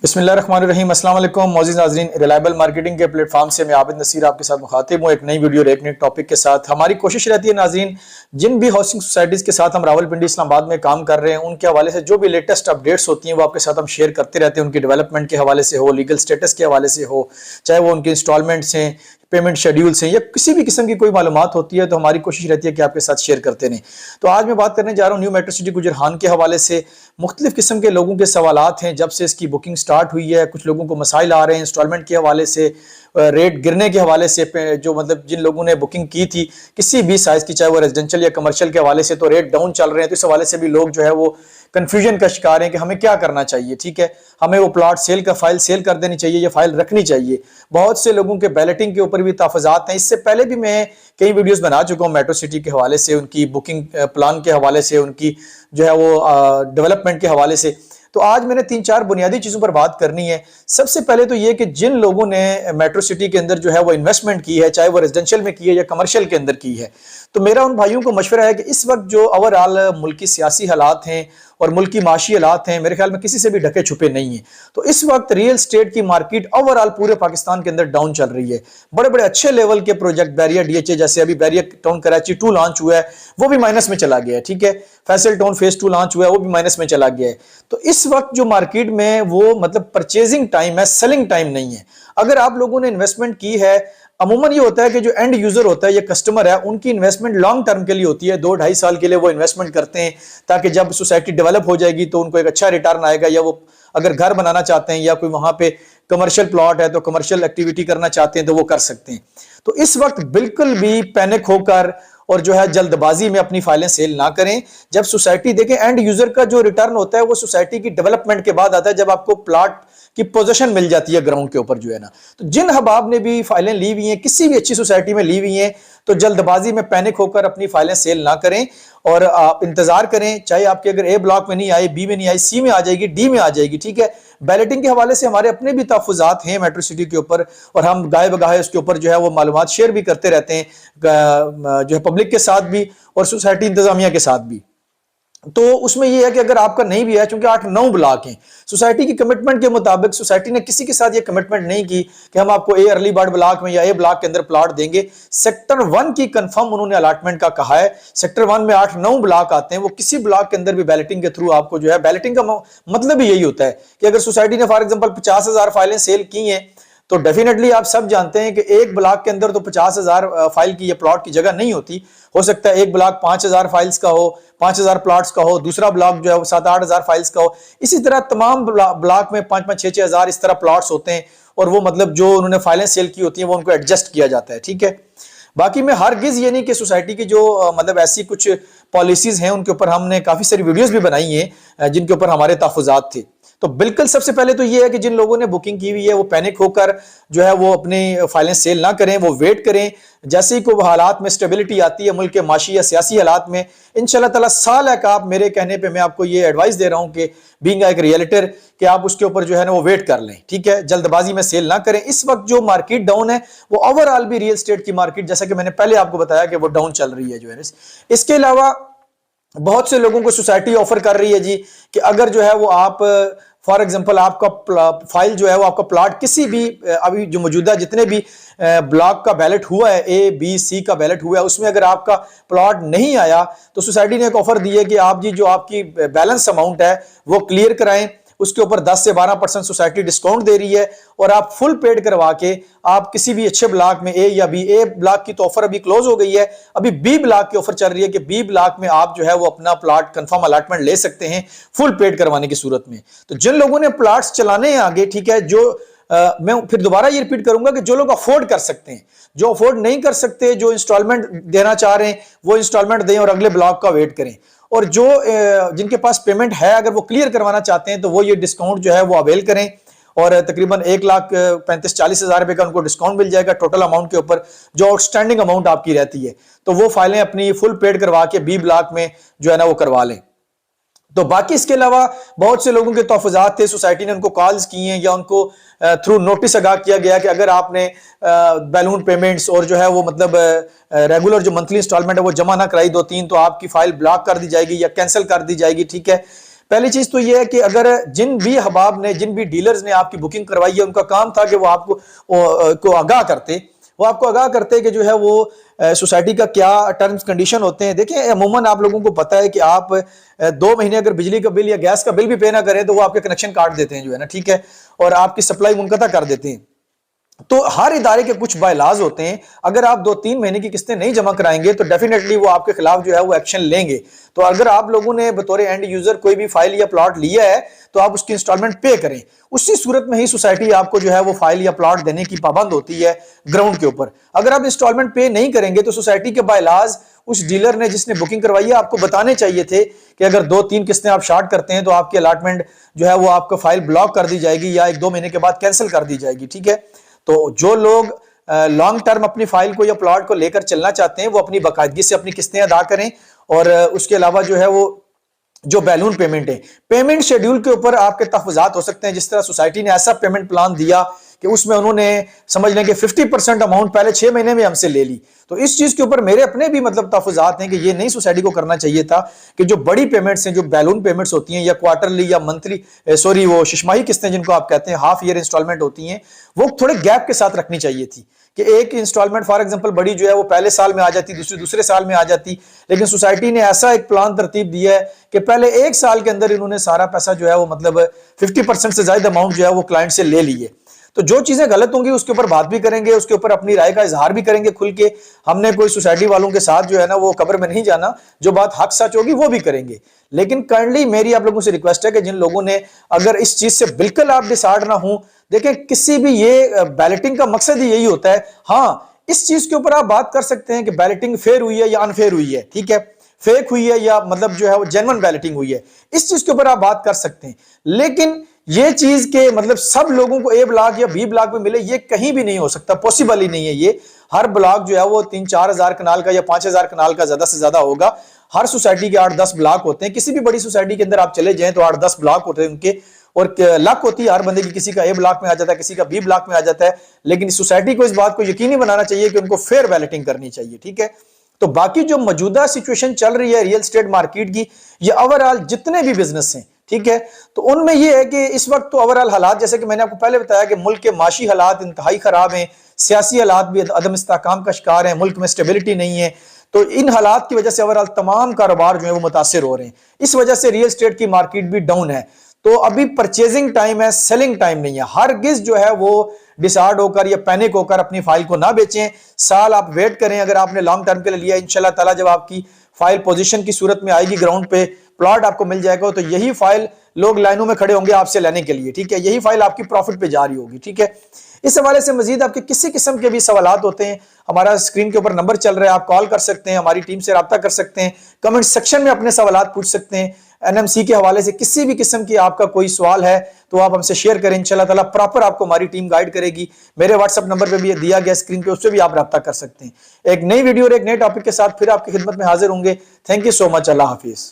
बिस्मिल्लाहिर्रहमानिर्रहीम। अस्सलाम वालेकुम मौजूद नाज़रीन, रिलायबल मार्केटिंग के प्लेटफॉर्म से मैं आबिद नसीर आपके साथ मुखातिब हूँ एक नई वीडियो और एक नई टॉपिक के साथ। हमारी कोशिश रहती है नाज़रीन, जिन भी हाउसिंग सोसाइटीज़ के साथ हम रावलपिंडी इस्लामाबाद में काम कर रहे हैं उनके हवाले से जो भी लेटेस्ट अपडेट्स होती हैं वो आपके साथ हम शेयर करते रहते हैं। उनकी डेवलपमेंट के हवाले से हो, लीगल स्टेटस के हवाले से हो, चाहे वो उनके इंस्टॉलमेंट्स हैं, पेमेंट शेड्यूल्स हैं या किसी भी किस्म की कोई मालूमात होती है तो हमारी कोशिश रहती है कि आपके साथ शेयर करते रहें। तो आज मैं बात करने जा रहा हूँ न्यू मेट्रो सिटी गुजरहान के हवाले से। मुख्तलिफ किस्म के लोगों के सवालात हैं जब से इसकी बुकिंग स्टार्ट हुई है। कुछ लोगों को मसाइल आ रहे हैं इंस्टॉलमेंट के हवाले से, रेट गिरने के हवाले से, जो मतलब जिन लोगों ने बुकिंग की थी किसी भी साइज की, चाहे वो रेजिडेंशियल या कमर्शियल के हवाले से, तो रेट डाउन चल रहे हैं। तो इस हवाले से भी लोग जो है वो कंफ्यूजन का शिकार हैं कि हमें क्या करना चाहिए। ठीक है, हमें वो प्लॉट सेल का फाइल सेल कर देनी चाहिए या फाइल रखनी चाहिए। बहुत से लोगों के बैलेटिंग के ऊपर भी तहफ़्फ़ुज़ात हैं। इससे पहले भी मैं कई वीडियोस बना चुका हूँ मेट्रो सिटी के हवाले से, उनकी बुकिंग प्लान के हवाले से, उनकी जो है वो डेवलपमेंट के हवाले से। तो आज मैंने 3-4 बुनियादी चीज़ों पर बात करनी है। सबसे पहले तो ये कि जिन लोगों ने मेट्रो सिटी के अंदर जो है वो इन्वेस्टमेंट की है, चाहे वो रेजिडेंशियल में की है या कमर्शियल के अंदर की है, तो मेरा उन भाइयों को मशवरा है कि इस वक्त जो ओवरऑल मुल्की सियासी हालात हैं और मुल्की माशी हालात हैं, मेरे ख्याल में किसी से भी ढके छुपे नहीं है। तो इस वक्त रियल स्टेट की मार्केट ओवरऑल पूरे पाकिस्तान के अंदर डाउन चल रही है। बड़े बड़े अच्छे लेवल के प्रोजेक्ट बैरियर DHA, जैसे अभी बैरियर टाउन कराची 2 लॉन्च हुआ है, वो भी माइनस में चला गया है। ठीक है, फैसल टाउन फेज 2 लॉन्च हुआ है, वो भी माइनस में चला गया है। तो इस वक्त जो मार्केट में वो मतलब परचेजिंग टाइम है, सेलिंग टाइम नहीं है। अगर आप लोगों ने इन्वेस्टमेंट की है, अमूमन ये होता है कि जो एंड यूजर होता है, ये कस्टमर है, उनकी इन्वेस्टमेंट लॉन्ग टर्म के लिए होती है। 2-2.5 साल के लिए वो इन्वेस्टमेंट करते हैं ताकि जब सोसाइटी डेवलप हो जाएगी तो उनको एक अच्छा रिटर्न आएगा, या वो अगर घर बनाना चाहते हैं या कोई वहां पे कमर्शियल प्लॉट है तो कमर्शियल एक्टिविटी करना चाहते हैं तो वो कर सकते हैं। तो इस वक्त बिल्कुल भी पैनिक होकर और जो है जल्दबाजी में अपनी फाइलें सेल ना करें। जब सोसाइटी देखें, एंड यूजर का जो रिटर्न होता है वो सोसाइटी की डेवलपमेंट के बाद आता है, जब आपको प्लॉट की पोजीशन मिल जाती है ग्राउंड के ऊपर जो है ना। तो जिन हबाब ने भी फाइलें ली हुई हैं, किसी भी अच्छी सोसाइटी में ली हुई हैं, तो जल्दबाजी में पैनिक होकर अपनी फाइलें सेल ना करें और आप इंतजार करें। चाहे आपके अगर A ब्लॉक में नहीं आई, B में नहीं आई, C में आ जाएगी, D में आ जाएगी। ठीक है, बैलेटिंग के हवाले से हमारे अपने भी तहफ़्फ़ुज़ात हैं मेट्रो सिटी के ऊपर और हम गाए बगाए उसके ऊपर जो है वो मालूमात शेयर भी करते रहते हैं, जो है पब्लिक के साथ भी और सोसाइटी इंतजामिया के साथ भी। तो उसमें यह है कि अगर आपका नहीं भी है, चूंकि 8-9 ब्लॉक हैं, सोसाइटी की कमिटमेंट के मुताबिक सोसाइटी ने किसी के साथ ये कमिटमेंट नहीं की कि हम आपको A अर्ली बर्ड ब्लॉक में या A ब्लॉक के अंदर प्लॉट देंगे। सेक्टर 1 की कंफर्म उन्होंने अलॉटमेंट का कहा है। सेक्टर 1 में 8-9 ब्लॉक आते हैं, वो किसी ब्लॉक के अंदर भी बैलेटिंग के थ्रू आपको जो है, बैलेटिंग का मतलब ही यही होता है कि अगर सोसाइटी ने फॉर एग्जाम्पल 50,000 फाइलें सेल की हैं तो डेफिनेटली आप सब जानते हैं कि एक ब्लॉक के अंदर तो 50,000 फाइल की या प्लॉट की जगह नहीं होती। हो सकता है एक ब्लॉक 5,000 फाइल्स का हो, 5,000 प्लॉट्स का हो, दूसरा ब्लॉक जो है वो 7-8 हजार फाइल्स का हो। इसी तरह तमाम ब्लॉक में 5-5, 6-6 हजार इस तरह प्लॉट्स होते हैं और वो मतलब जो उन्होंने फाइलें सेल की होती हैं वो उनको एडजस्ट किया जाता है। ठीक है, बाकी मैं हरगिज ये नहीं कि सोसाइटी की जो मतलब ऐसी कुछ पॉलिसीज हैं उनके ऊपर हमने काफी सारी वीडियोस भी बनाई हैं जिनके ऊपर हमारे तहफ़्फ़ुज़ात थे। तो बिल्कुल सबसे पहले तो ये है कि जिन लोगों ने बुकिंग की हुई है वो पैनिक होकर जो है वो अपनी फाइलें सेल ना करें, वो वेट करें। जैसे ही कोई हालात में स्टेबिलिटी आती है मुल्क के माशी या सियासी हालात में, इंशाल्लाह ताला साल है आप मेरे कहने पे मैं आपको ये एडवाइस दे रहा हूं कि बीइंग एक रियलिटर कि आप उसके ऊपर जो है ना वो वेट कर लें। ठीक है, जल्दबाजी में सेल ना करें। इस वक्त जो मार्केट डाउन है वो ओवरऑल भी रियल स्टेट की मार्केट, जैसा कि मैंने पहले आपको बताया कि वो डाउन चल रही है जो है। इसके अलावा बहुत से लोगों को सोसाइटी ऑफर कर रही है जी कि अगर जो है वो आप फॉर एग्जांपल आपका फाइल जो है वो आपका प्लॉट किसी भी अभी जो मौजूदा जितने भी ब्लॉक का बैलेट हुआ है, A, B, C का बैलेट हुआ है, उसमें अगर आपका प्लॉट नहीं आया तो सोसाइटी ने एक ऑफर दी है कि आप जी जो आपकी बैलेंस अमाउंट है वो क्लियर कराएं। उसके ऊपर 10 से 12% सोसाइटी डिस्काउंट दे रही है और आप फुल पेड करवा के आप किसी भी अच्छे ब्लॉक में A या B, A ब्लॉक की तो ऑफर अभी क्लोज हो गई है, अभी B ब्लॉक की ऑफर चल रही है कि B ब्लॉक में आप जो है वो अपना प्लॉट कंफर्म अलॉटमेंट ले सकते हैं फुल पेड करवाने की सूरत में। तो जिन लोगों ने प्लॉट्स चलाने हैं आगे, ठीक है, जो मैं फिर दोबारा ये रिपीट करूंगा कि जो लोग अफोर्ड कर सकते हैं, जो अफोर्ड नहीं कर सकते, जो इंस्टॉलमेंट देना चाह रहे हैं वो इंस्टॉलमेंट दें और अगले ब्लॉक का वेट करें। और जो जिनके पास पेमेंट है अगर वो क्लियर करवाना चाहते हैं तो वो ये डिस्काउंट जो है वो अवेल करें और तकरीबन 1,35,40,000 रुपए का उनको डिस्काउंट मिल जाएगा टोटल अमाउंट के ऊपर, जो आउटस्टैंडिंग अमाउंट आपकी रहती है। तो वो फाइलें अपनी फुल पेड करवा के B ब्लॉक में जो है ना वो करवा लें। तो बाकी इसके अलावा बहुत से लोगों के तहफ़्फ़ुज़ात थे, सोसाइटी ने उनको कॉल्स की हैं या उनको थ्रू नोटिस आगाह किया गया कि अगर आपने बैलून पेमेंट्स और जो है वो मतलब रेगुलर जो मंथली इंस्टॉलमेंट है वो जमा ना कराई 2-3 तो आपकी फाइल ब्लॉक कर दी जाएगी या कैंसिल कर दी जाएगी। ठीक है, पहली चीज तो ये है कि अगर जिन भी अहबाब ने, जिन भी डीलर्स ने आपकी बुकिंग करवाई है, उनका काम था कि वो आपको को आगाह करते, वो आपको आगाह करते कि जो है वो सोसाइटी का क्या टर्म्स कंडीशन होते हैं। देखिए अमूमन आप लोगों को पता है कि आप 2 महीने अगर बिजली का बिल या गैस का बिल भी पे ना करें तो वो आपके कनेक्शन काट देते हैं जो है ना, ठीक है, और आपकी सप्लाई मुनक़ता कर देते हैं। तो हर इदारे के कुछ बायलाज होते हैं, अगर आप 2-3 महीने की किस्तें नहीं जमा कराएंगे तो डेफिनेटली वो आपके खिलाफ जो है वो एक्शन लेंगे। तो अगर आप लोगों ने बतौर एंड यूजर कोई भी फाइल या प्लॉट लिया है तो आप उसकी इंस्टॉलमेंट पे करें। उसी सूरत में ही सोसाइटी आपको जो है वो फाइल या प्लॉट देने की पाबंद होती है ग्राउंड के ऊपर। अगर आप इंस्टॉलमेंट पे नहीं करेंगे तो सोसाइटी के बायलाज उस डीलर ने जिसने बुकिंग करवाई है आपको बताने चाहिए थे कि अगर 2-3 किस्तें आप शार्ट करते हैं तो आपकी अलॉटमेंट जो है वो आपका फाइल ब्लॉक कर दी जाएगी या 1-2 महीने के बाद कैंसिल कर दी जाएगी, ठीक है। तो जो लोग लॉन्ग टर्म अपनी फाइल को या प्लॉट को लेकर चलना चाहते हैं वो अपनी बाकायदगी से अपनी किस्तें अदा करें। और उसके अलावा जो है वो जो बैलून पेमेंट है, पेमेंट शेड्यूल के ऊपर आपके तहफ़्फ़ुज़ात हो सकते हैं। जिस तरह सोसाइटी ने ऐसा पेमेंट प्लान दिया कि उसमें उन्होंने समझ लें कि 50% अमाउंट पहले 6 महीने में हमसे ले ली, तो इस चीज के ऊपर मेरे अपने भी मतलब तहफ़्फ़ुज़ात हैं कि ये नहीं सोसाइटी को करना चाहिए था कि जो बड़ी पेमेंट्स हैं, जो बैलून पेमेंट्स होती हैं या क्वार्टरली या मंथली सॉरी वो शिशमाही किस्तें जिनको आप कहते हैं, हाफ ईयर इंस्टॉलमेंट होती हैं, वो थोड़े गैप के साथ रखनी चाहिए थी कि एक इंस्टॉलमेंट फॉर एग्जांपल बड़ी जो है वो पहले साल में आ जाती, दूसरे साल में आ जाती। लेकिन सोसाइटी ने ऐसा एक प्लान तरतीब दिया है कि पहले 1 साल के अंदर इन्होंने सारा पैसा जो है वो मतलब 50% से ज्यादा अमाउंट जो है वो क्लाइंट से ले ली है। तो जो चीजें गलत होंगी उसके ऊपर बात भी करेंगे, उसके ऊपर अपनी राय का इजहार भी करेंगे खुल के। हमने कोई सोसाइटी वालों के साथ जो है ना वो कब्र में नहीं जाना, जो बात हक सच होगी वो भी करेंगे। लेकिन काइंडली मेरी आप लोगों से रिक्वेस्ट है कि जिन लोगों ने अगर इस चीज से बिल्कुल आप डिसाइड ना हो, देखें किसी भी ये बैलेटिंग का मकसद ही यही होता है। हाँ, इस चीज के ऊपर आप बात कर सकते हैं कि बैलेटिंग फेयर हुई है या अनफेयर हुई है, ठीक है, फेक हुई है या मतलब जो है वो जेन्युइन बैलेटिंग हुई है, इस चीज के ऊपर आप बात कर सकते हैं। लेकिन ये चीज के मतलब सब लोगों को A ब्लॉक या B ब्लॉक में मिले, ये कहीं भी नहीं हो सकता, पॉसिबल ही नहीं है। ये हर ब्लॉक जो है वो 3-4 हजार कनाल का या 5 हजार कनाल का ज्यादा से ज्यादा होगा। हर सोसाइटी के 8-10 ब्लॉक होते हैं, किसी भी बड़ी सोसाइटी के अंदर आप चले जाएं तो 8-10 ब्लॉक होते हैं उनके, और लक होती है हर बंदे की, किसी का A ब्लॉक में आ जाता है, किसी का B ब्लॉक में आ जाता है। लेकिन इस सोसाइटी को इस बात को यकीनी बनाना चाहिए कि उनको फेयर बैलेटिंग करनी चाहिए, ठीक है। तो बाकी जो मौजूदा सिचुएशन चल रही है रियल एस्टेट मार्केट की, ये ओवरऑल जितने भी बिजनेस हैं, ठीक है, तो उनमें यह है कि इस वक्त तो ओवरऑल हालात, जैसे कि मैंने आपको पहले बताया कि मुल्क के माशी हालात इंतहाई खराब हैं, सियासी हालात भी अदम इस्तेहकाम का शिकार है, मुल्क में स्टेबिलिटी नहीं है। तो इन हालात की वजह से ओवरऑल तमाम कारोबार जो है वो मुतासिर हो रहे हैं। इस वजह से रियल एस्टेट की मार्केट भी डाउन है। तो अभी परचेजिंग टाइम है, सेलिंग टाइम नहीं है। हरगिज जो है वो डिसाइड होकर या पैनिक होकर अपनी फाइल को ना बेचें। साल आप वेट करें, अगर आपने लॉन्ग टर्म के लिए लिया, इंशाल्लाह ताला जब आपकी फाइल पोजीशन की सूरत में आएगी, ग्राउंड पे प्लॉट आपको मिल जाएगा, तो यही फाइल लोग लाइनों में खड़े होंगे आपसे लेने के लिए, ठीक है, यही फाइल आपकी प्रॉफिट पे जा रही होगी, ठीक है। इस हवाले से मजीद आपके किसी किस्म के भी सवालात होते हैं, हमारा स्क्रीन के ऊपर नंबर चल रहा है, आप कॉल कर सकते हैं, हमारी टीम से रब्ता कर सकते हैं, कमेंट सेक्शन में अपने सवालात पूछ सकते हैं। एनएमसी के हवाले से किसी भी किस्म की आपका कोई सवाल है तो आप हमसे शेयर करें, इंशाल्लाह ताला प्रॉपर आपको हमारी टीम गाइड करेगी। मेरे व्हाट्सएप नंबर पे भी दिया गया स्क्रीन पे, उससे भी आप रब्ता कर सकते हैं। एक नई वीडियो और एक नए टॉपिक के साथ फिर आपकी खिदमत में हाजिर होंगे। Thank you so much, Allah Hafiz.